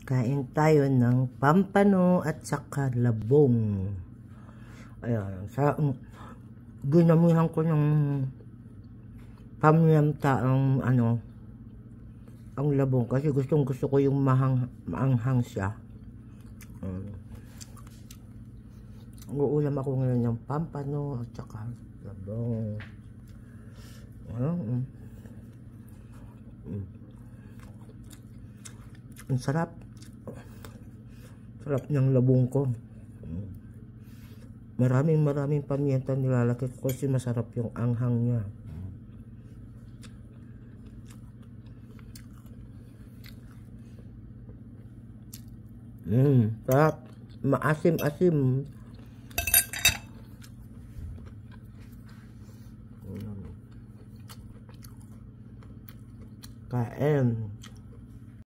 Kain tayo ng pampano at saka labong. Ayan, ginamihan ko ng pamyamta ang ang labong kasi gusto ko yung maanghang siya. Uulam ako ngayon ng pampano at saka labong. Ang sarap. Sarap ng labong ko. Maraming pamiyenta nilalagay ko kasi masarap yung anghang niya. Sarap. Maasim-asim. Kain.